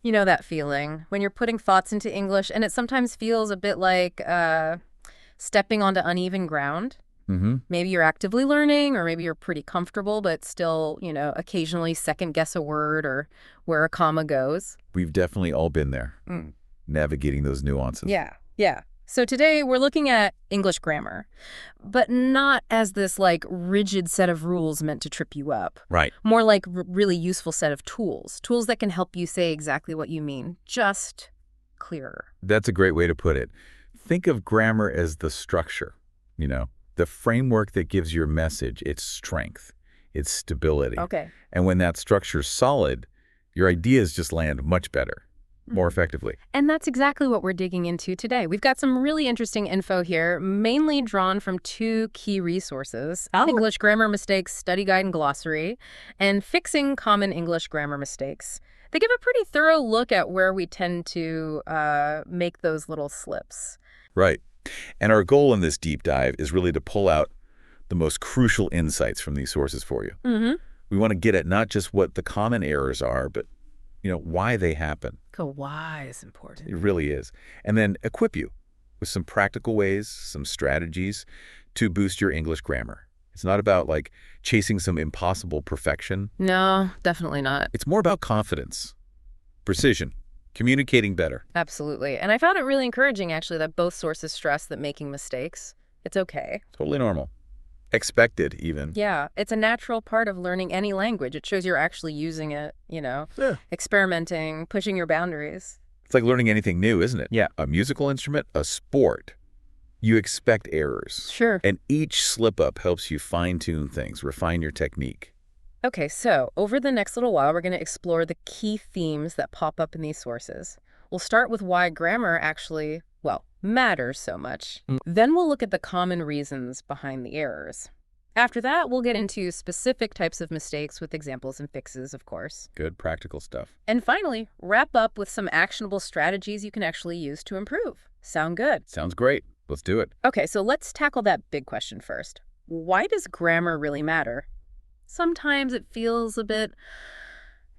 You know that feeling when you're putting thoughts into English and it sometimes feels a bit like stepping onto uneven ground. Mm-hmm. Maybe you're actively learning or maybe you're pretty comfortable, but still, occasionally second guess a word or where a comma goes. We've definitely all been there, Mm. navigating those nuances. Yeah, yeah. So today we're looking at English grammar, but not as this like rigid set of rules meant to trip you up. Right. More like really useful set of tools that can help you say exactly what you mean, just clearer. That's a great way to put it. Think of grammar as the structure, the framework that gives your message its strength, its stability. Okay. And when that structure's solid, your ideas just land much better, more effectively. And that's exactly what we're digging into today. We've got some really interesting info here, mainly drawn from two key resources, English Grammar Mistakes Study Guide and Glossary, and Fixing Common English Grammar Mistakes. They give a pretty thorough look at where we tend to make those little slips. Right. And our goal in this deep dive is really to pull out the most crucial insights from these sources for you. Mm-hmm. We want to get at not just what the common errors are, but why they happen. Why is important. It really is. And then equip you with some practical ways, some strategies to boost your English grammar. It's not about chasing some impossible perfection. No, definitely not. It's more about confidence, precision, communicating better. Absolutely. And I found it really encouraging, actually, that both sources stress that making mistakes, it's okay. Totally normal. Expected, even. Yeah, it's a natural part of learning any language. It shows you're actually using it, Yeah. experimenting, pushing your boundaries. It's like learning anything new, isn't it? Yeah. A musical instrument, a sport. You expect errors. Sure. And each slip-up helps you fine-tune things, refine your technique. Okay, so over the next little while, we're going to explore the key themes that pop up in these sources. We'll start with why grammar actually, matters so much. Then we'll look at the common reasons behind the errors. After that, we'll get into specific types of mistakes with examples and fixes, of course. Good practical stuff. And finally, wrap up with some actionable strategies you can actually use to improve. Sound good? Sounds great. Let's do it. Okay, so let's tackle that big question first. Why does grammar really matter? Sometimes it feels a bit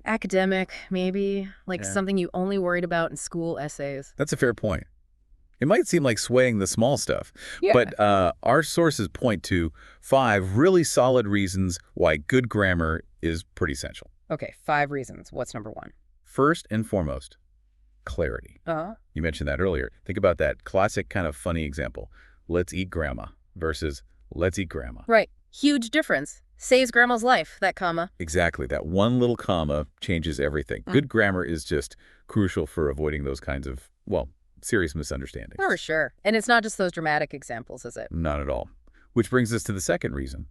academic, maybe, like something you only worried about in school essays. That's a fair point. It might seem like swaying the small stuff, Yeah. but our sources point to 5 really solid reasons why good grammar is pretty essential. Okay, 5 reasons. What's number 1? First and foremost, clarity. You mentioned that earlier. Think about that classic kind of funny example. Let's eat grandma versus let's eat grandma. Right. Huge difference. Saves grandma's life, that comma. Exactly. That one little comma changes everything. Good grammar is just crucial for avoiding those kinds of, serious misunderstandings. For sure. And it's not just those dramatic examples, is it? Not at all. Which brings us to the second reason.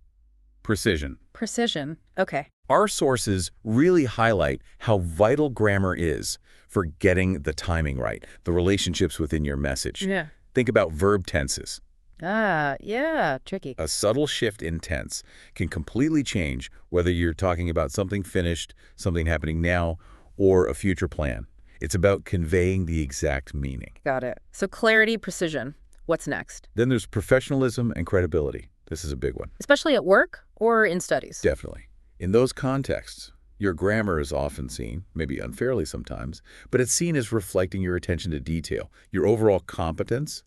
Precision. Precision. Okay. Our sources really highlight how vital grammar is for getting the timing right, the relationships within your message. Yeah. Think about verb tenses. Yeah, tricky. A subtle shift in tense can completely change whether you're talking about something finished, something happening now, or a future plan. It's about conveying the exact meaning. Got it. So clarity, precision. What's next? Then there's professionalism and credibility. This is a big one. Especially at work or in studies? Definitely. In those contexts, your grammar is often seen, maybe unfairly sometimes, but it's seen as reflecting your attention to detail, your overall competence.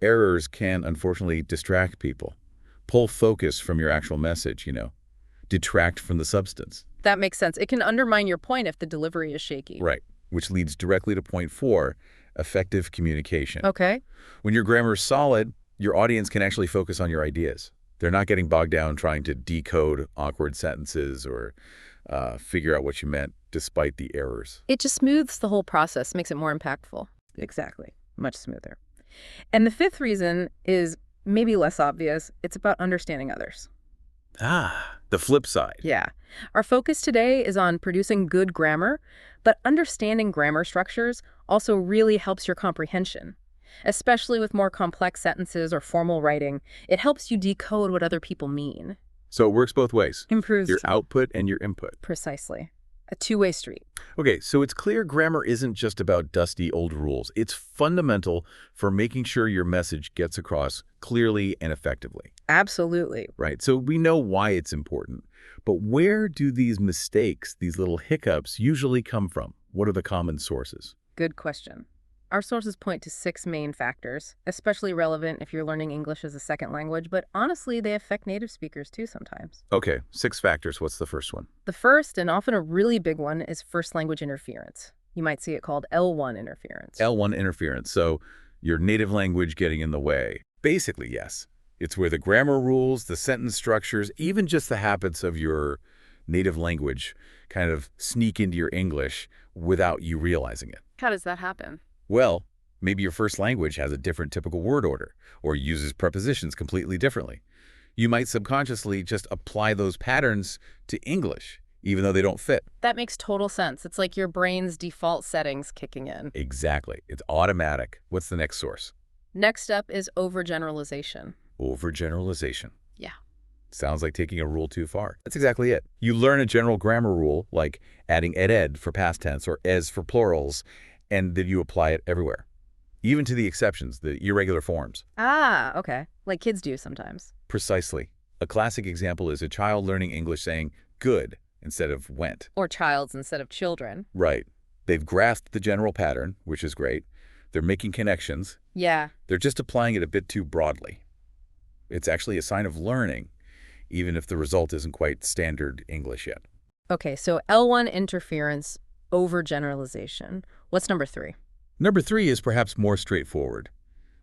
Errors can, unfortunately, distract people, pull focus from your actual message, detract from the substance. That makes sense. It can undermine your point if the delivery is shaky. Right, which leads directly to point 4, effective communication. Okay. When your grammar is solid, your audience can actually focus on your ideas. They're not getting bogged down trying to decode awkward sentences or figure out what you meant despite the errors. It just smooths the whole process, makes it more impactful. Exactly. Much smoother. And the 5th reason is maybe less obvious. It's about understanding others. The flip side. Yeah. Our focus today is on producing good grammar, but understanding grammar structures also really helps your comprehension. Especially with more complex sentences or formal writing, it helps you decode what other people mean. So it works both ways. Improves Your output and your input. Precisely. A two-way street. Okay, so it's clear grammar isn't just about dusty old rules. It's fundamental for making sure your message gets across clearly and effectively. Absolutely. Right, so we know why it's important. But where do these mistakes, these little hiccups, usually come from? What are the common sources? Good question. Our sources point to 6 main factors, especially relevant if you're learning English as a second language, but honestly, they affect native speakers too sometimes. Okay, 6 factors. What's the first one? The first, and often a really big one, is first language interference. You might see it called L1 interference. L1 interference. So your native language getting in the way. Basically, yes. It's where the grammar rules, the sentence structures, even just the habits of your native language kind of sneak into your English without you realizing it. How does that happen? Well, maybe your first language has a different typical word order or uses prepositions completely differently. You might subconsciously just apply those patterns to English, even though they don't fit. That makes total sense. It's like your brain's default settings kicking in. Exactly. It's automatic. What's the next source? Next up is overgeneralization. Overgeneralization. Yeah. Sounds like taking a rule too far. That's exactly it. You learn a general grammar rule, like adding ed for past tense or es for plurals, and then you apply it everywhere, even to the exceptions, the irregular forms. Ah, okay. Like kids do sometimes. Precisely. A classic example is a child learning English saying good instead of went. Or childs instead of children. Right. They've grasped the general pattern, which is great. They're making connections. Yeah. They're just applying it a bit too broadly. It's actually a sign of learning, even if the result isn't quite standard English yet. Okay, so L1 interference, overgeneralization. What's number 3? Number 3 is perhaps more straightforward.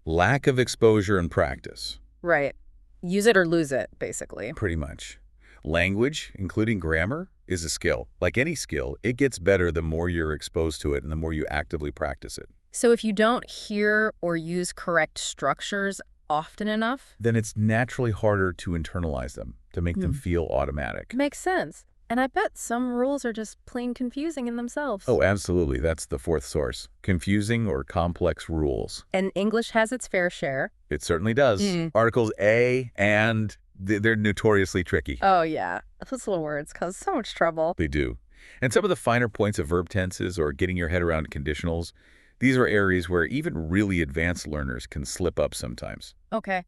Lack of exposure and practice. Right. Use it or lose it, basically. Pretty much. Language, including grammar, is a skill. Like any skill, it gets better the more you're exposed to it and the more you actively practice it. So if you don't hear or use correct structures often enough, then it's naturally harder to internalize them, to make them feel automatic. makes sense. And I bet some rules are just plain confusing in themselves. Oh, absolutely. That's the 4th source. Confusing or complex rules. And English has its fair share. It certainly does. Articles A and they're notoriously tricky. Oh, yeah. Those little words cause so much trouble. They do. And some of the finer points of verb tenses or getting your head around conditionals, these are areas where even really advanced learners can slip up sometimes. Okay.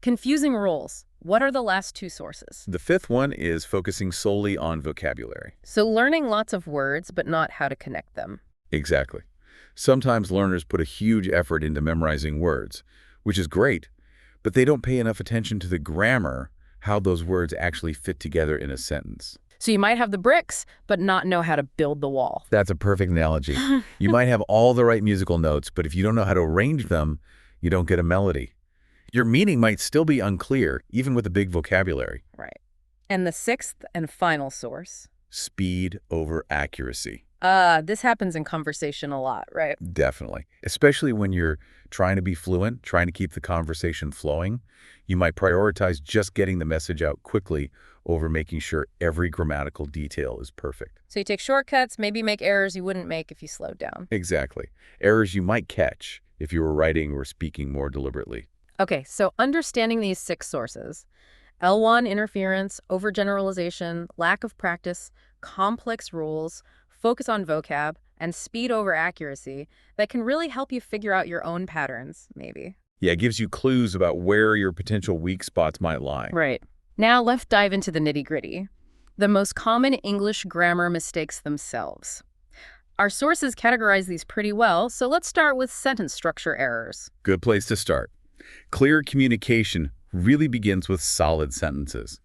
Confusing rules. What are the last 2 sources? The 5th one is focusing solely on vocabulary. So learning lots of words, but not how to connect them. Exactly. Sometimes learners put a huge effort into memorizing words, which is great, but they don't pay enough attention to the grammar, how those words actually fit together in a sentence. So you might have the bricks, but not know how to build the wall. That's a perfect analogy. You might have all the right musical notes, but if you don't know how to arrange them, you don't get a melody. Your meaning might still be unclear, even with a big vocabulary. Right. And the 6th and final source? Speed over accuracy. This happens in conversation a lot, right? Definitely. Especially when you're trying to be fluent, trying to keep the conversation flowing. You might prioritize just getting the message out quickly over making sure every grammatical detail is perfect. So you take shortcuts, maybe make errors you wouldn't make if you slowed down. Exactly. Errors you might catch if you were writing or speaking more deliberately. Okay, so understanding these 6 sources, L1 interference, overgeneralization, lack of practice, complex rules, focus on vocab, and speed over accuracy, that can really help you figure out your own patterns, maybe. Yeah, it gives you clues about where your potential weak spots might lie. Right. Now let's dive into the nitty-gritty. The most common English grammar mistakes themselves. Our sources categorize these pretty well, so let's start with sentence structure errors. Good place to start. Clear communication really begins with solid sentences.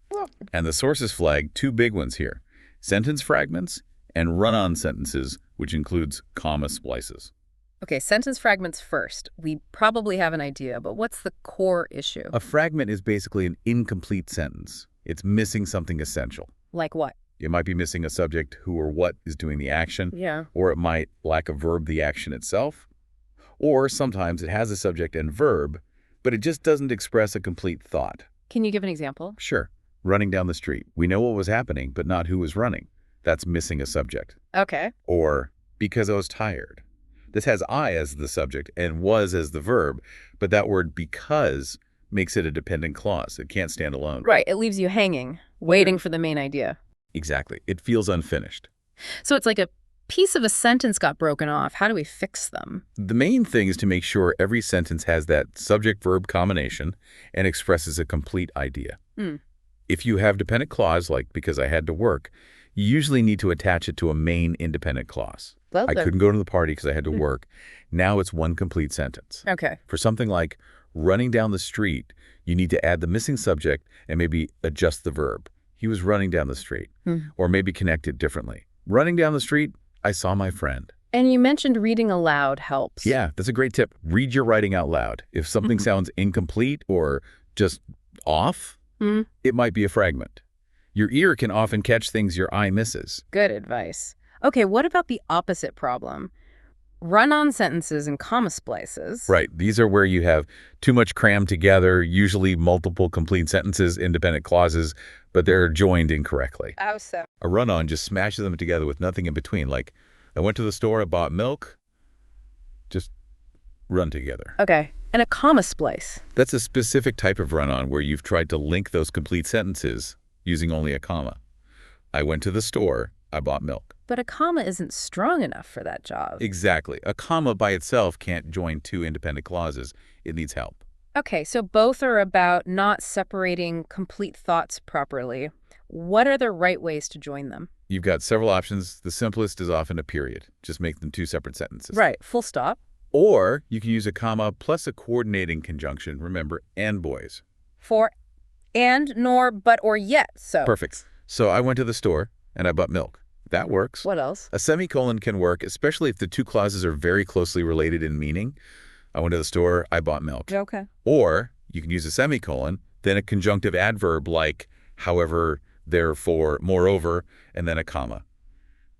And the sources flag 2 big ones here: sentence fragments and run-on sentences, which includes comma splices. Okay, sentence fragments first. We probably have an idea, but what's the core issue? A fragment is basically an incomplete sentence. It's missing something essential. Like what? It might be missing a subject, who or what is doing the action, Yeah. or it might lack a verb, the action itself. Or sometimes it has a subject and verb, but it just doesn't express a complete thought. Can you give an example? Sure. Running down the street. We know what was happening, but not who was running. That's missing a subject. Okay. Or because I was tired. This has I as the subject and was as the verb, but that word because makes it a dependent clause. It can't stand alone. Right, it leaves you hanging, waiting for the main idea. Exactly. It feels unfinished. So it's like a piece of a sentence got broken off. How do we fix them? The main thing is to make sure every sentence has that subject-verb combination and expresses a complete idea. If you have dependent clause, like because I had to work, You usually need to attach it to a main independent clause. Well I done. couldn't go to the party because I had to work. Now it's one complete sentence. Okay. For something like running down the street, you need to add the missing subject and maybe adjust the verb. He was running down the street. Or maybe connect it differently. Running down the street, I saw my friend. And you mentioned reading aloud helps. Yeah, that's a great tip. Read your writing out loud. If something sounds incomplete or just off, it might be a fragment. Your ear can often catch things your eye misses. Good advice. Okay, what about the opposite problem? Run-on sentences and comma splices. Right. These are where you have too much crammed together, usually multiple complete sentences, independent clauses, but they're joined incorrectly. How so? A run-on just smashes them together with nothing in between. Like, I went to the store, I bought milk. Just run together. Okay, and a comma splice. That's a specific type of run-on where you've tried to link those complete sentences using only a comma. I went to the store, I bought milk. But a comma isn't strong enough for that job. Exactly. A comma by itself can't join two independent clauses. It needs help. Okay, so both are about not separating complete thoughts properly. What are the right ways to join them? You've got several options. The simplest is often a period. Just make them two separate sentences. Right, full stop. Or you can use a comma plus a coordinating conjunction. Remember, and boys. For and, nor, but, or yet, so. Perfect. So I went to the store and I bought milk. That works. What else? A semicolon can work, especially if the two clauses are very closely related in meaning. I went to the store, I bought milk. Okay. Or you can use a semicolon, then a conjunctive adverb like however, therefore, moreover, and then a comma.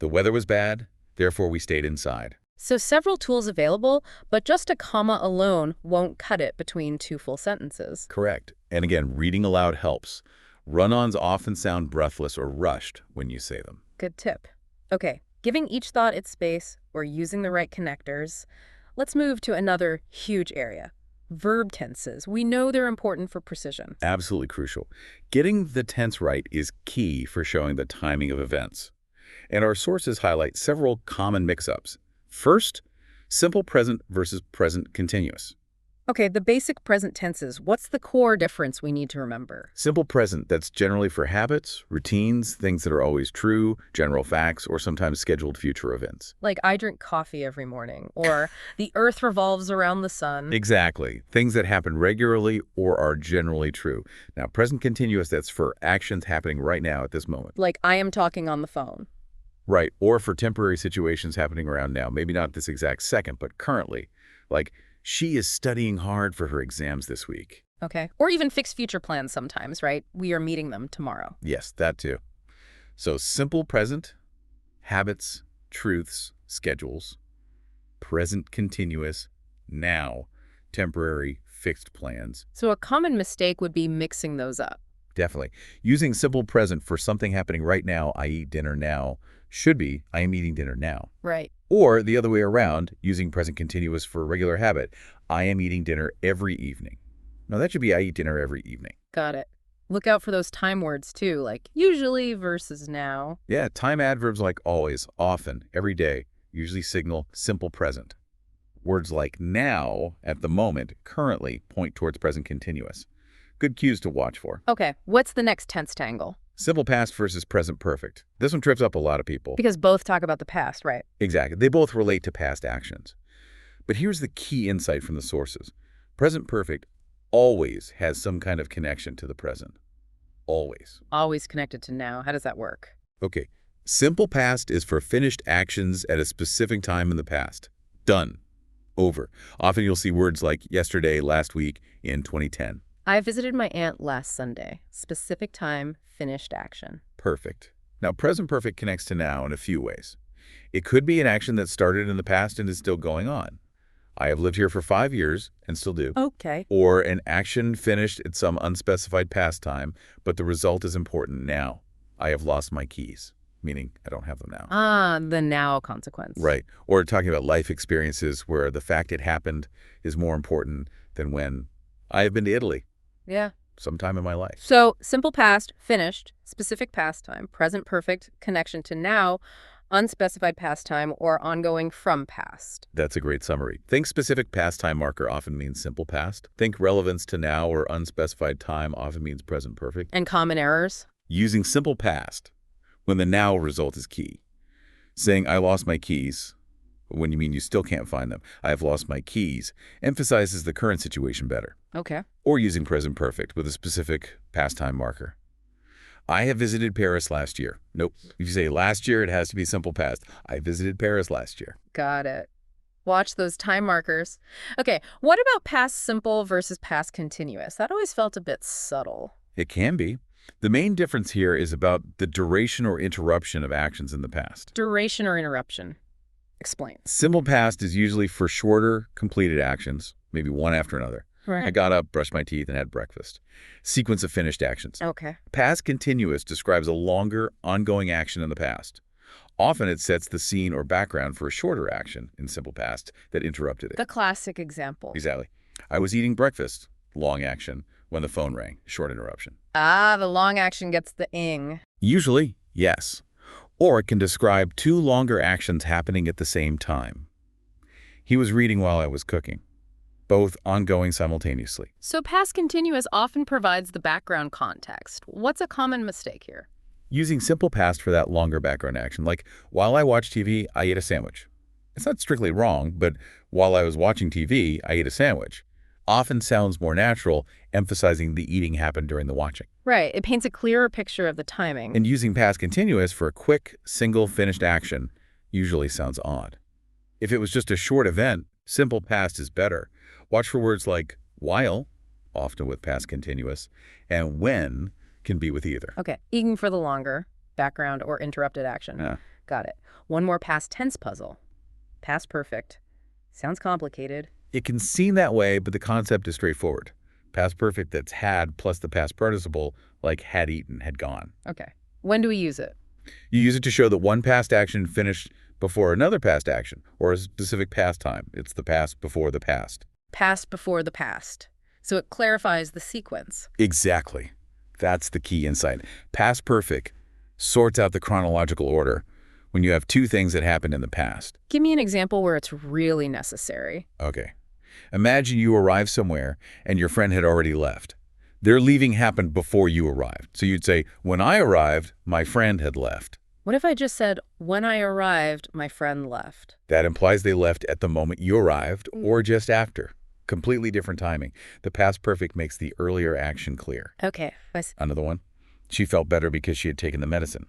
The weather was bad, therefore we stayed inside. So several tools available, but just a comma alone won't cut it between two full sentences. Correct. And again, reading aloud helps. Run-ons often sound breathless or rushed when you say them. Good tip. Okay, giving each thought its space or using the right connectors. Let's move to another huge area. Verb tenses. We know they're important for precision. Absolutely crucial. Getting the tense right is key for showing the timing of events. And our sources highlight several common mix-ups. First, simple present versus present continuous. Okay, the basic present tenses. What's the core difference we need to remember? Simple present, that's generally for habits, routines, things that are always true, general facts, or sometimes scheduled future events. Like, I drink coffee every morning, or the earth revolves around the sun. Exactly. Things that happen regularly or are generally true. Now, present continuous, that's for actions happening right now at this moment. Like, I am talking on the phone. Right. Or for temporary situations happening around now. Maybe not this exact second, but currently. Like, she is studying hard for her exams this week. Okay. Or even fixed future plans sometimes, right? We are meeting them tomorrow. Yes, that too. So simple present, habits, truths, schedules. Present continuous, now, temporary, fixed plans. So a common mistake would be mixing those up. Definitely. Using simple present for something happening right now, i.e. dinner now, should be, I am eating dinner now. Right. Or the other way around, using present continuous for a regular habit, I am eating dinner every evening. No, that should be I eat dinner every evening. Got it. Look out for those time words too, like usually versus now. Yeah, time adverbs like always, often, every day, usually signal simple present. Words like now, at the moment, currently point towards present continuous. Good cues to watch for. Okay, what's the next tense tangle? Simple past versus present perfect. This one trips up a lot of people. Because both talk about the past, right? Exactly. They both relate to past actions. But here's the key insight from the sources. Present perfect always has some kind of connection to the present. Always. Always connected to now. How does that work? Okay. Simple past is for finished actions at a specific time in the past. Done. Over. Often you'll see words like yesterday, last week, in 2010. I visited my aunt last Sunday. Specific time, finished action. Perfect. Now, present perfect connects to now in a few ways. It could be an action that started in the past and is still going on. I have lived here for 5 years and still do. Okay. Or an action finished at some unspecified past time, but the result is important now. I have lost my keys, meaning I don't have them now. Ah, the now consequence. Right. Or talking about life experiences where the fact it happened is more important than when I have been to Italy. Yeah. Sometime in my life. So simple past, finished, specific past time, present perfect, connection to now, unspecified past time, or ongoing from past. That's a great summary. Think specific past time marker often means simple past. Think relevance to now or unspecified time often means present perfect. And common errors? Using simple past, when the now result is key. Saying, I lost my keys, when you mean you still can't find them. I have lost my keys emphasizes the current situation better. Okay. Or using present perfect with a specific past time marker. I have visited Paris last year. Nope. If you say last year, it has to be simple past. I visited Paris last year. Got it. Watch those time markers. Okay, what about past simple versus past continuous? That always felt a bit subtle. It can be. The main difference here is about the duration or interruption of actions in the past. Duration or interruption? Explain. Simple past is usually for shorter, completed actions, maybe one after another. Right. I got up, brushed my teeth, and had breakfast. Sequence of finished actions. Okay. Past continuous describes a longer, ongoing action in the past. Often it sets the scene or background for a shorter action in simple past that interrupted it. The classic example. Exactly. I was eating breakfast, long action, when the phone rang, short interruption. Ah, the long action gets the ing. Usually, yes. Or it can describe two longer actions happening at the same time. He was reading while I was cooking, both ongoing simultaneously. So past continuous often provides the background context. What's a common mistake here? Using simple past for that longer background action, like while I watched TV, I ate a sandwich. It's not strictly wrong, but while I was watching TV, I ate a sandwich. Often sounds more natural, emphasizing the eating happened during the watching. Right, it paints a clearer picture of the timing. And using past continuous for a quick, single, finished action usually sounds odd. If it was just a short event, simple past is better. Watch for words like while, often with past continuous, and when can be with either. Okay, ing for the longer, background or interrupted action. Yeah. Got it. One more past tense puzzle. Past perfect. Sounds complicated. It can seem that way, but the concept is straightforward. Past perfect that's had plus the past participle, like had eaten, had gone. Okay. When do we use it? You use it to show that one past action finished before another past action, or a specific past time. It's the past before the past. Past before the past. So it clarifies the sequence. Exactly. That's the key insight. Past perfect sorts out the chronological order when you have two things that happened in the past. Give me an example where it's really necessary. Okay. Imagine you arrived somewhere and your friend had already left. Their leaving happened before you arrived. So you'd say, when I arrived, my friend had left. What if I just said, when I arrived, my friend left? That implies they left at the moment you arrived or just after. Completely different timing. The past perfect makes the earlier action clear. Okay. Another one. She felt better because she had taken the medicine.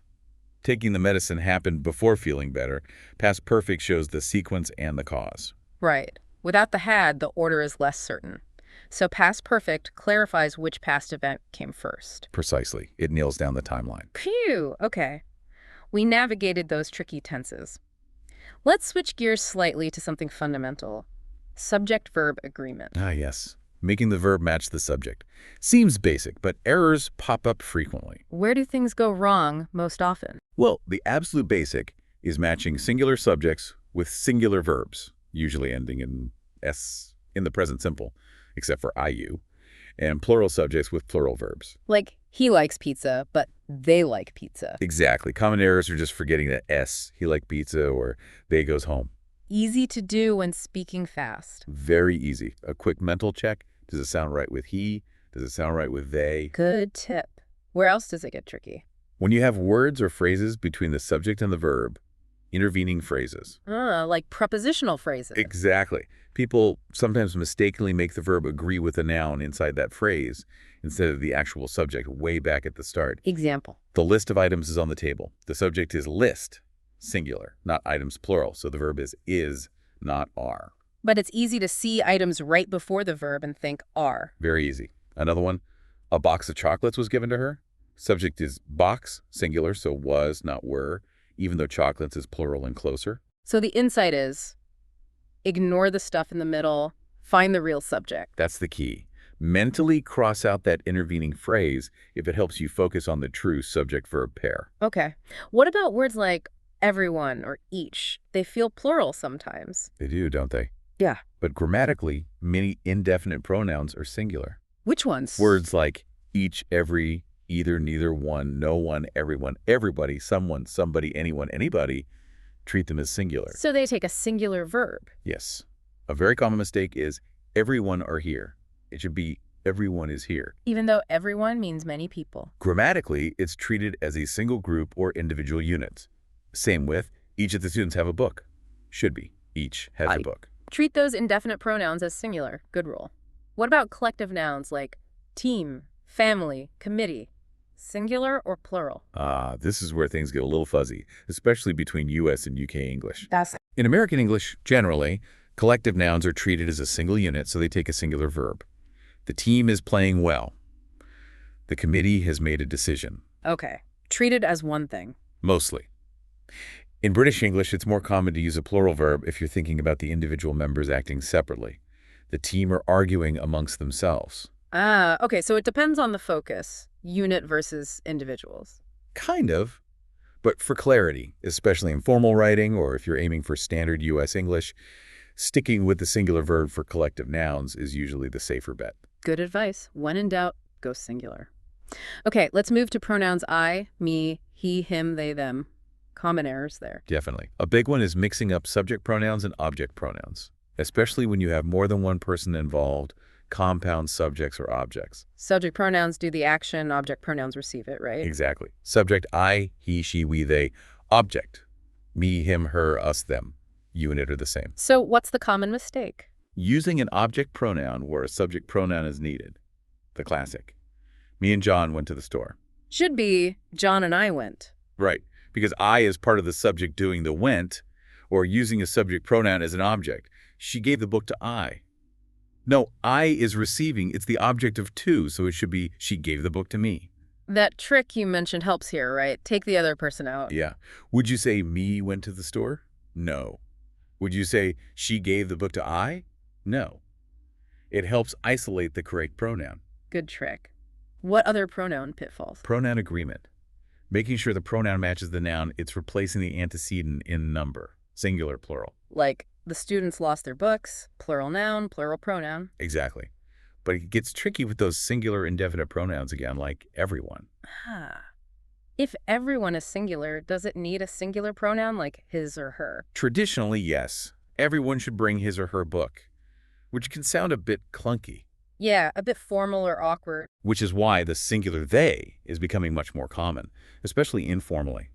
Taking the medicine happened before feeling better. Past perfect shows the sequence and the cause. Right. Without the had, the order is less certain. So past perfect clarifies which past event came first. Precisely. It nails down the timeline. Phew. Okay. We navigated those tricky tenses. Let's switch gears slightly to something fundamental. Subject-verb agreement. Ah, yes. Making the verb match the subject. Seems basic, but errors pop up frequently. Where do things go wrong most often? Well, the absolute basic is matching singular subjects with singular verbs, usually ending in S in the present simple, except for IU, and plural subjects with plural verbs. Like, he likes pizza, but they like pizza. Exactly. Common errors are just forgetting that S, he liked pizza, or they goes home. Easy to do when speaking fast. Very easy. A quick mental check. Does it sound right with he? Does it sound right with they? Good tip. Where else does it get tricky? When you have words or phrases between the subject and the verb, intervening phrases. Like prepositional phrases. Exactly. People sometimes mistakenly make the verb agree with the noun inside that phrase instead of the actual subject way back at the start. Example. The list of items is on the table. The subject is list, singular, not items plural. So the verb is, not are. But it's easy to see items right before the verb and think are. Very easy. Another one, a box of chocolates was given to her. Subject is box, singular, so was, not were, even though chocolates is plural and closer. So the insight is, ignore the stuff in the middle, find the real subject. That's the key. Mentally cross out that intervening phrase if it helps you focus on the true subject-verb pair. Okay. What about words like everyone or each? They feel plural sometimes. They do, don't they? Yeah. But grammatically, many indefinite pronouns are singular. Which ones? Words like each, every, either, neither, one, no one, everyone, everybody, someone, somebody, anyone, anybody, treat them as singular. So they take a singular verb. Yes. A very common mistake is everyone are here. It should be Everyone is here. Even though everyone means many people. Grammatically, it's treated as a single group or individual unit. Same with, each of the students have a book. Should be. Each has a book. Treat those indefinite pronouns as singular. Good rule. What about collective nouns like team, family, committee? Singular or plural? This is where things get a little fuzzy, especially between US and UK English. That's In American English, generally, collective nouns are treated as a single unit, so they take a singular verb. The team is playing well. The committee has made a decision. okay. Treated as one thing. Mostly. In British English, it's more common to use a plural verb if you're thinking about the individual members acting separately. The team are arguing amongst themselves. Okay, so it depends on the focus, unit versus individuals. Kind of. But for clarity, especially in formal writing or if you're aiming for standard U.S. English, sticking with the singular verb for collective nouns is usually the safer bet. Good advice. When in doubt, go singular. Okay, let's move to pronouns I, me, he, him, they, them. Common errors there. Definitely. A big one is mixing up subject pronouns and object pronouns, especially when you have more than one person involved, compound subjects or objects. Subject pronouns do the action, object pronouns receive it, right? Exactly. Subject I, he, she, we, they. Object me, him, her, us, them. Unit are the same. So what's the common mistake? Using an object pronoun where a subject pronoun is needed. The classic. Me and John went to the store. Should be John and I went. Right, because I is part of the subject doing the went, or using a subject pronoun as an object. She gave the book to I. No, I is receiving. It's the object of to, so it should be she gave the book to me. That trick you mentioned helps here, right? Take the other person out. Yeah. Would you say me went to the store? No. Would you say she gave the book to I? No. It helps isolate the correct pronoun. Good trick. What other pronoun pitfalls? Pronoun agreement. Making sure the pronoun matches the noun, it's replacing the antecedent in number. Singular, plural. Like, the students lost their books, plural noun, plural pronoun. Exactly. But it gets tricky with those singular indefinite pronouns again, like everyone. If everyone is singular, does it need a singular pronoun like his or her? Traditionally, yes. Everyone should bring his or her book, which can sound a bit clunky. Yeah, a bit formal or awkward. Which is why the singular they is becoming much more common, especially informally.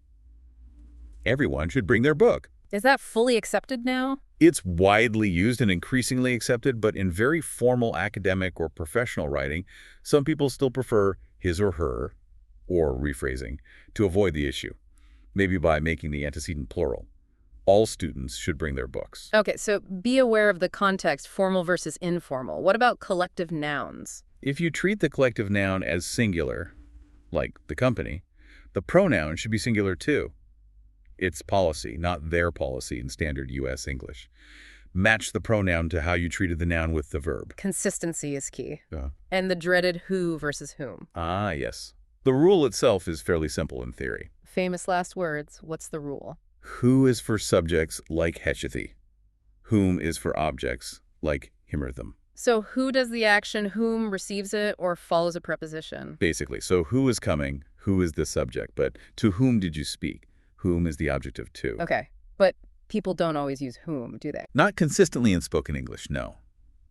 Everyone should bring their book. Is that fully accepted now? It's widely used and increasingly accepted, but in very formal academic or professional writing, some people still prefer his or her, or rephrasing, to avoid the issue, maybe by making the antecedent plural. All students should bring their books. Okay, so be aware of the context, formal versus informal. What about collective nouns? If you treat the collective noun as singular, like the company, the pronoun should be singular too. It's policy, not their policy in standard U.S. English. Match the pronoun to how you treated the noun with the verb. Consistency is key. And the dreaded who versus whom. Ah, yes. The rule itself is fairly simple in theory. Famous last words. What's the rule? Who is for subjects like hechathy. Whom is for objects like him or them. So who does the action, whom receives it, or follows a preposition? Basically, so who is coming, who is the subject, but to whom did you speak? Whom is the object of to. Okay, but people don't always use whom, do they? Not consistently in spoken English, no.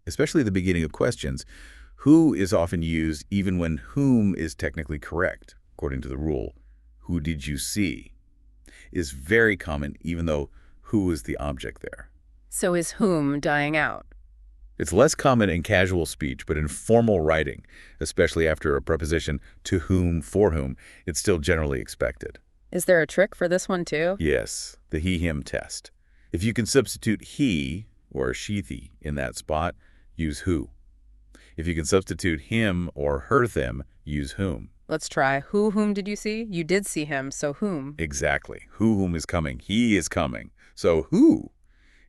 Especially at the beginning of questions, who is often used even when whom is technically correct, according to the rule. Who did you see? Is very common even though who is the object there. So is whom dying out? It's less common in casual speech, but in formal writing, especially after a preposition to whom, for whom, it's still generally expected. Is there a trick for this one too? Yes, the he-him test. If you can substitute he or she-thee in that spot, use who. If you can substitute him or her-them, use whom. Let's try. Who, whom did you see? You did see him, so whom? Exactly. Whom is coming. He is coming. So who?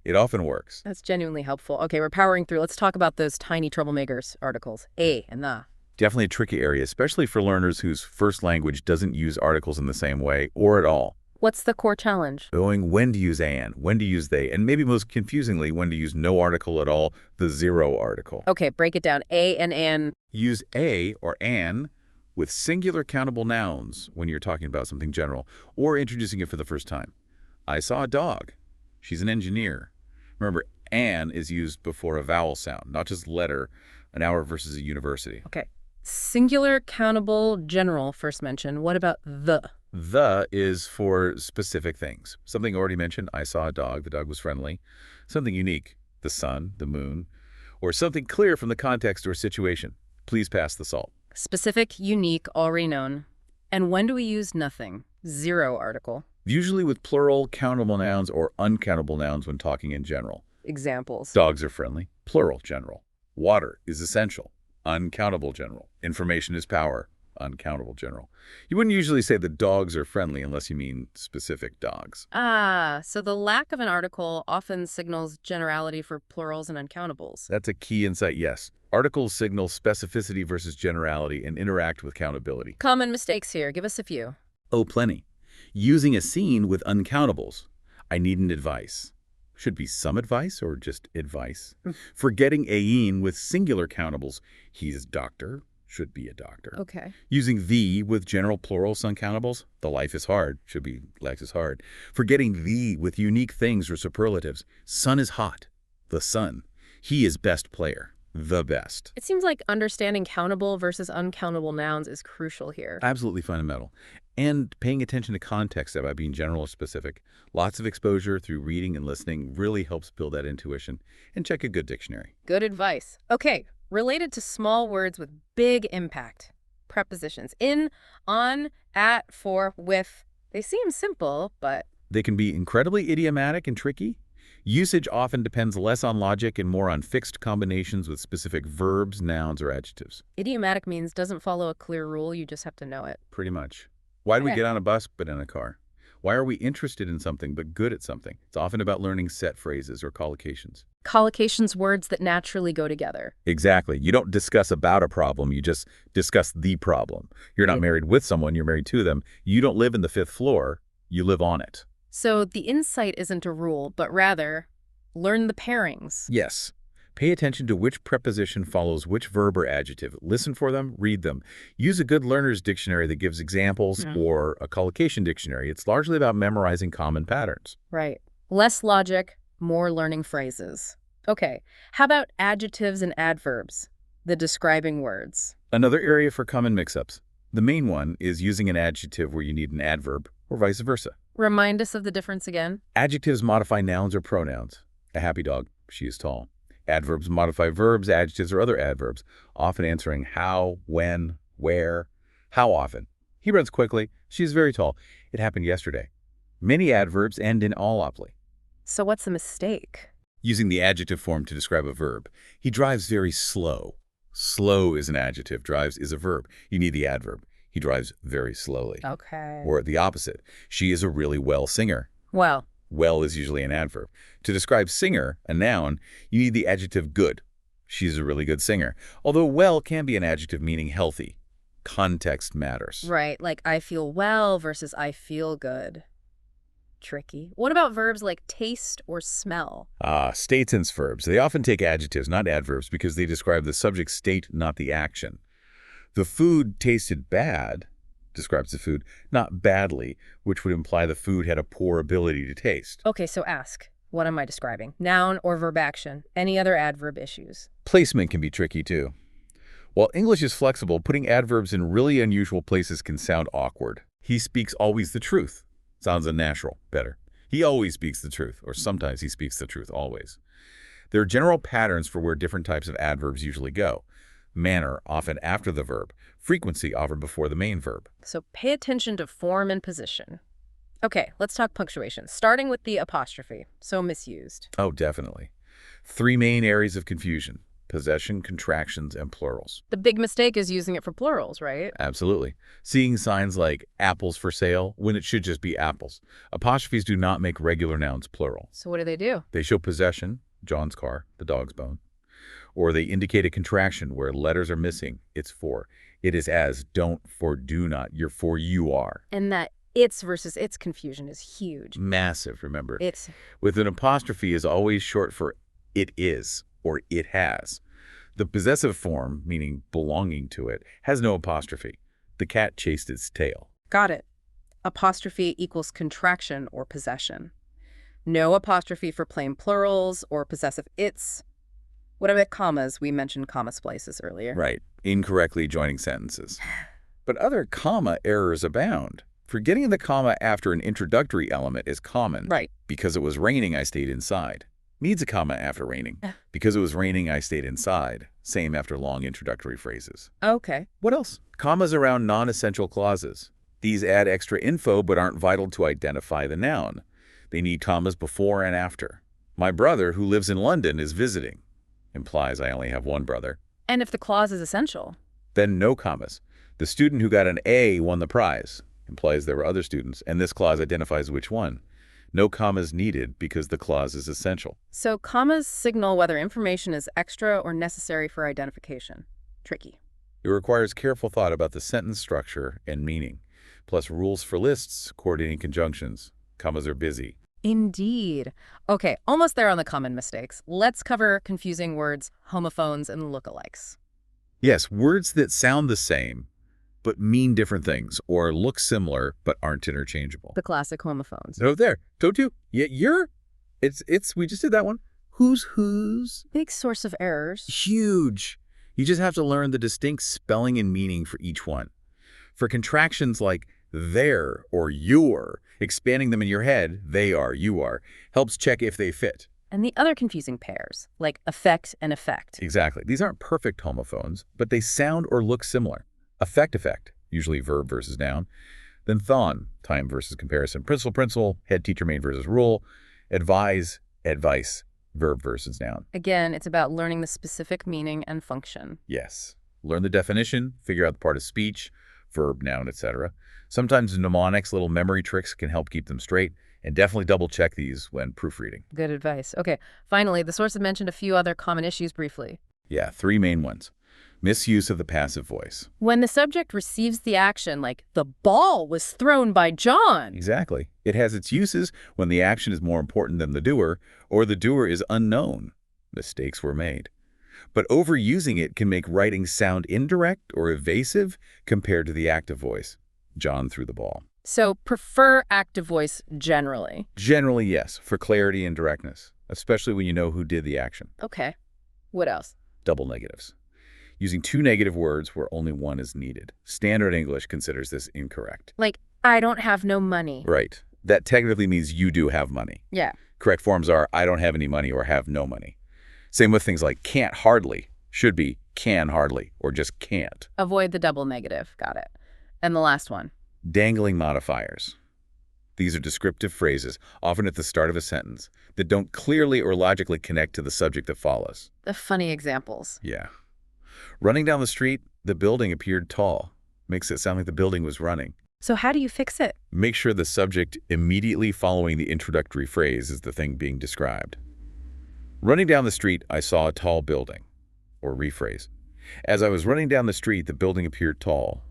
It often works. That's genuinely helpful. Okay, we're powering through. Let's talk about those tiny troublemakers articles. A and the. Definitely a tricky area, especially for learners whose first language doesn't use articles in the same way or at all. What's the core challenge? Knowing when to use an, when to use they, and maybe most confusingly, when to use no article at all, the zero article. Okay, break it down. A and an. Use a or an with singular countable nouns when you're talking about something general or introducing it for the first time. I saw a dog. She's an engineer. Remember, an is used before a vowel sound, not just letter, an hour versus a university. Okay. Singular, countable, general, first mention. What about the? The is for specific things. Something already mentioned, I saw a dog, the dog was friendly. Something unique, the sun, the moon. Or something clear from the context or situation. Please pass the salt. Specific, unique, already known. And when do we use nothing? Zero article. Usually with plural, countable nouns, or uncountable nouns when talking in general. Examples. Dogs are friendly, plural, general. Water is essential, uncountable, general. Information is power, uncountable, general. You wouldn't usually say the dogs are friendly unless you mean specific dogs. Ah, so the lack of an article often signals generality for plurals and uncountables. That's a key insight, yes. Articles signal specificity versus generality and interact with countability. Common mistakes here. Give us a few. Oh, plenty. Using a scene with uncountables. I need an advice. Should be some advice or just advice. Forgetting ain with singular countables. He's doctor. Should be a doctor. Okay. Using the with general plurals uncountables. The life is hard. Should be life is hard. Forgetting the with unique things or superlatives. Sun is hot. The sun. He is best player. The best. It seems like understanding countable versus uncountable nouns is crucial here. Absolutely fundamental. And paying attention to context about being general or specific. Lots of exposure through reading and listening really helps build that intuition. And check a good dictionary. Good advice. Okay, related to small words with big impact. Prepositions. In, on, at, for, with. They seem simple, but... They can be incredibly idiomatic and tricky. Usage often depends less on logic and more on fixed combinations with specific verbs, nouns, or adjectives. Idiomatic means doesn't follow a clear rule, you just have to know it. Pretty much. Why do we Okay. get on a bus but in a car? Why are we interested in something but good at something? It's often about learning set phrases or collocations. Collocations, words that naturally go together. Exactly. You don't discuss about a problem, you just discuss the problem. You're not married with someone, you're married to them. You don't live in the 5th floor, you live on it. So the insight isn't a rule, but rather, learn the pairings. Yes. Pay attention to which preposition follows which verb or adjective. Listen for them, read them. Use a good learner's dictionary that gives examples or a collocation dictionary. It's largely about memorizing common patterns. Right. Less logic, more learning phrases. Okay, how about adjectives and adverbs, the describing words? Another area for common mix-ups. The main one is using an adjective where you need an adverb, or vice versa. Remind us of the difference again. Adjectives modify nouns or pronouns. A happy dog, she is tall. Adverbs modify verbs, adjectives, or other adverbs, often answering how, when, where, how often. He runs quickly. She is very tall. It happened yesterday. Many adverbs end in alloply. So what's the mistake? Using the adjective form to describe a verb. He drives very slow. Slow is an adjective. Drives is a verb. You need the adverb. He drives very slowly. Okay. Or the opposite. She is a really well singer. Well, Well is usually an adverb. To describe singer, a noun, you need the adjective good. She's a really good singer. Although well can be an adjective meaning healthy. Context matters. right, like I feel well versus I feel good. Tricky. What about verbs like taste or smell? State tense verbs. They often take adjectives, not adverbs, because they describe the subject state, not the action. The food tasted bad describes the food, not badly, which would imply the food had a poor ability to taste. Okay, so ask, what am I describing? Noun or verb action? Any other adverb issues? Placement can be tricky, too. While English is flexible, putting adverbs in really unusual places can sound awkward. He speaks always the truth. Sounds unnatural. Better. He always speaks the truth, or sometimes he speaks the truth always. There are general patterns for where different types of adverbs usually go. Manner, often after the verb. Frequency, often before the main verb. So pay attention to form and position. Okay, let's talk punctuation, starting with the apostrophe, so misused. Oh, definitely. 3 main areas of confusion: possession, contractions, and plurals. The big mistake is using it for plurals, right? Absolutely. Seeing signs like apples for sale when it should just be apples. Apostrophes do not make regular nouns plural. So what do? They show possession, John's car, the dog's bone. Or they indicate a contraction where letters are missing. It's for. It is as, don't, for, do not. You're for, you are. And that its versus its confusion is huge. Massive, remember. It's. With an apostrophe is always short for it is or it has. The possessive form, meaning belonging to it, has no apostrophe. The cat chased its tail. Got it. Apostrophe equals contraction or possession. No apostrophe for plain plurals or possessive its. What about commas? We mentioned comma splices earlier. Right. Incorrectly joining sentences. But other comma errors abound. Forgetting the comma after an introductory element is common. Right. Because it was raining, I stayed inside. Needs a comma after raining. Because it was raining, I stayed inside. Same after long introductory phrases. Okay. What else? Commas around non-essential clauses. These add extra info but aren't vital to identify the noun. They need commas before and after. My brother, who lives in London, is visiting. Implies I only have one brother. And if the clause is essential? Then no commas. The student who got an A won the prize. Implies there were other students, and this clause identifies which one. No commas needed because the clause is essential. So commas signal whether information is extra or necessary for identification. Tricky. It requires careful thought about the sentence structure and meaning, plus rules for lists, coordinating conjunctions. Commas are busy. Indeed. Okay, almost there on the common mistakes. Let's cover confusing words, homophones, and lookalikes. Yes, words that sound the same but mean different things, or look similar but aren't interchangeable. The classic homophones. Oh, there. Don't you? Yeah, we just did that one. Whose? Big source of errors. Huge. You just have to learn the distinct spelling and meaning for each one. For contractions like their or your, expanding them in your head, they are, you are, helps check if they fit. And the other confusing pairs, like affect and effect. Exactly. These aren't perfect homophones, but they sound or look similar. Affect, usually verb versus noun. Then thon, time versus comparison. Principal, head teacher, main versus rule. Advise, advice, verb versus noun. Again, it's about learning the specific meaning and function. Yes. Learn the definition, figure out the part of speech, verb, noun, etc. Sometimes mnemonics, little memory tricks can help keep them straight, and definitely double-check these when proofreading. Good advice. Okay, finally, the source had mentioned a few other common issues briefly. Yeah, 3 main ones. Misuse of the passive voice. When the subject receives the action, like, the ball was thrown by John. Exactly. It has its uses when the action is more important than the doer, or the doer is unknown. Mistakes were made. But overusing it can make writing sound indirect or evasive compared to the active voice. John threw the ball. So prefer active voice generally. Generally, yes, for clarity and directness, especially when you know who did the action. Okay. What else? Double negatives. Using 2 negative words where only one is needed. Standard English considers this incorrect. Like, I don't have no money. Right. That technically means you do have money. Yeah. Correct forms are I don't have any money or have no money. Same with things like can't hardly, should be can hardly, or just can't. Avoid the double negative. Got it. And the last one. Dangling modifiers. These are descriptive phrases, often at the start of a sentence, that don't clearly or logically connect to the subject that follows. The funny examples. Yeah. Running down the street, the building appeared tall. Makes it sound like the building was running. So how do you fix it? Make sure the subject immediately following the introductory phrase is the thing being described. Running down the street, I saw a tall building. Or rephrase. As I was running down the street, the building appeared tall.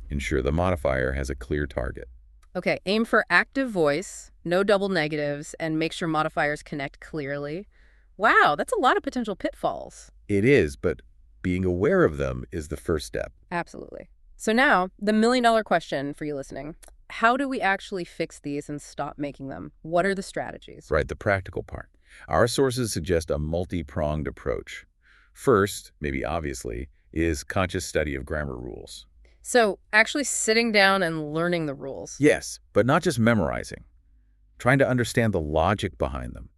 Ensure the modifier has a clear target. Okay, aim for active voice, no double negatives, and make sure modifiers connect clearly. Wow, that's a lot of potential pitfalls. It is, but being aware of them is the first step. Absolutely. So now, the million-dollar question for you listening. How do we actually fix these and stop making them? What are the strategies? Right, the practical part. Our sources suggest a multi-pronged approach. First, maybe obviously, is conscious study of grammar rules. So, actually sitting down and learning the rules. Yes, but not just memorizing. Trying to understand the logic behind them.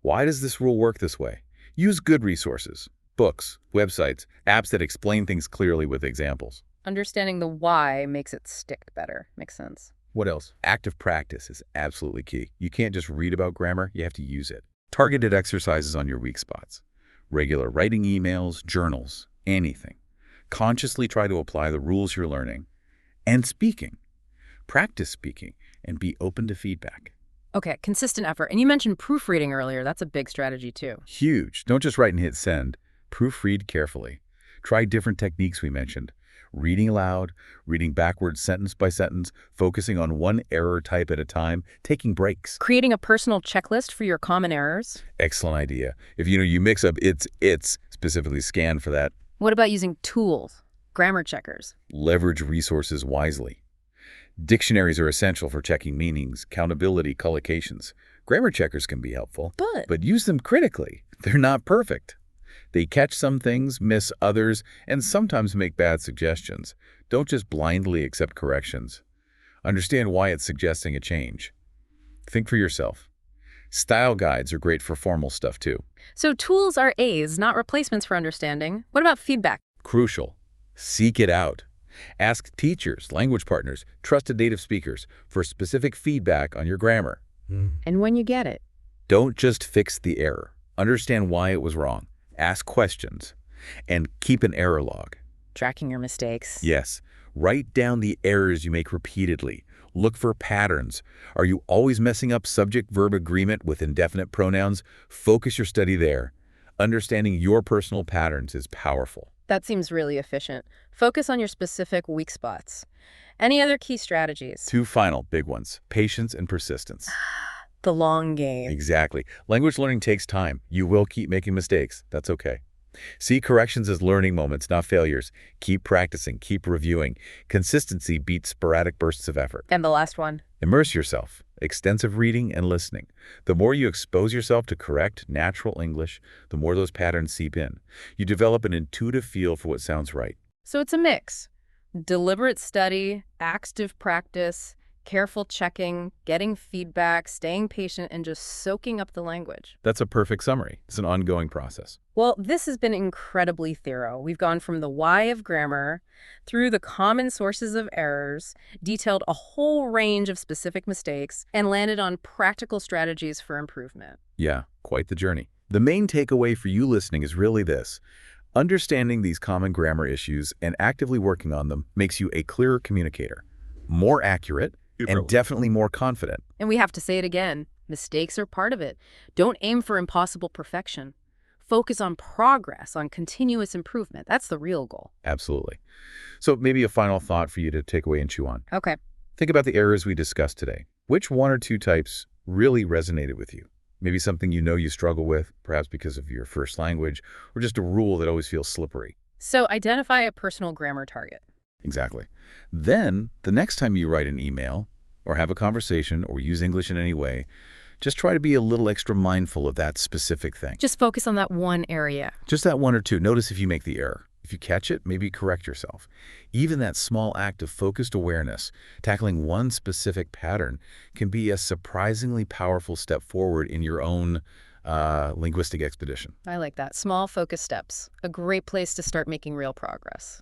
Why does this rule work this way? Use good resources, books, websites, apps that explain things clearly with examples. Understanding the why makes it stick better. Makes sense. What else? Active practice is absolutely key. You can't just read about grammar, you have to use it. Targeted exercises on your weak spots. Regular writing emails, journals, anything. Consciously try to apply the rules you're learning. And speaking. Practice speaking and be open to feedback. Okay, consistent effort. And you mentioned proofreading earlier. That's a big strategy too. Huge. Don't just write and hit send. Proofread carefully. Try different techniques we mentioned. Reading aloud, reading backwards sentence by sentence, focusing on one error type at a time, taking breaks. Creating a personal checklist for your common errors. Excellent idea. If you mix up it's, specifically scan for that. What about using tools, grammar checkers? Leverage resources wisely. Dictionaries are essential for checking meanings, countability, collocations. Grammar checkers can be helpful, but use them critically. They're not perfect. They catch some things, miss others, and sometimes make bad suggestions. Don't just blindly accept corrections. Understand why it's suggesting a change. Think for yourself. Style guides are great for formal stuff too. So tools are aids, not replacements for understanding. What about feedback? Crucial. Seek it out. Ask teachers, language partners, trusted native speakers for specific feedback on your grammar. And when you get it. Don't just fix the error. Understand why it was wrong. Ask questions. And keep an error log. Tracking your mistakes. Yes. Write down the errors you make repeatedly. Look for patterns. Are you always messing up subject-verb agreement with indefinite pronouns? Focus your study there. Understanding your personal patterns is powerful. That seems really efficient. Focus on your specific weak spots. Any other key strategies? 2 final big ones, patience and persistence. The long game. Exactly. Language learning takes time. You will keep making mistakes. That's okay. See corrections as learning moments, not failures. Keep practicing, keep reviewing. Consistency beats sporadic bursts of effort. And the last one. Immerse yourself. Extensive reading and listening. The more you expose yourself to correct, natural English, the more those patterns seep in. You develop an intuitive feel for what sounds right. So it's a mix. Deliberate study, active practice, careful checking, getting feedback, staying patient, and just soaking up the language. That's a perfect summary. It's an ongoing process. Well, this has been incredibly thorough. We've gone from the why of grammar through the common sources of errors, detailed a whole range of specific mistakes, and landed on practical strategies for improvement. Yeah, quite the journey. The main takeaway for you listening is really this. Understanding these common grammar issues and actively working on them makes you a clearer communicator, more accurate, and definitely more confident. And we have to say it again. Mistakes are part of it. Don't aim for impossible perfection. Focus on progress, on continuous improvement. That's the real goal. Absolutely. So maybe a final thought for you to take away and chew on. Okay. Think about the errors we discussed today. Which 1 or 2 types really resonated with you? Maybe something you know you struggle with, perhaps because of your first language, or just a rule that always feels slippery. So identify a personal grammar target. Exactly. Then, the next time you write an email, or have a conversation, or use English in any way, just try to be a little extra mindful of that specific thing. Just focus on that one area. Just that 1 or 2. Notice if you make the error. If you catch it, maybe correct yourself. Even that small act of focused awareness, tackling one specific pattern, can be a surprisingly powerful step forward in your own linguistic expedition. I like that. Small, focused steps. A great place to start making real progress.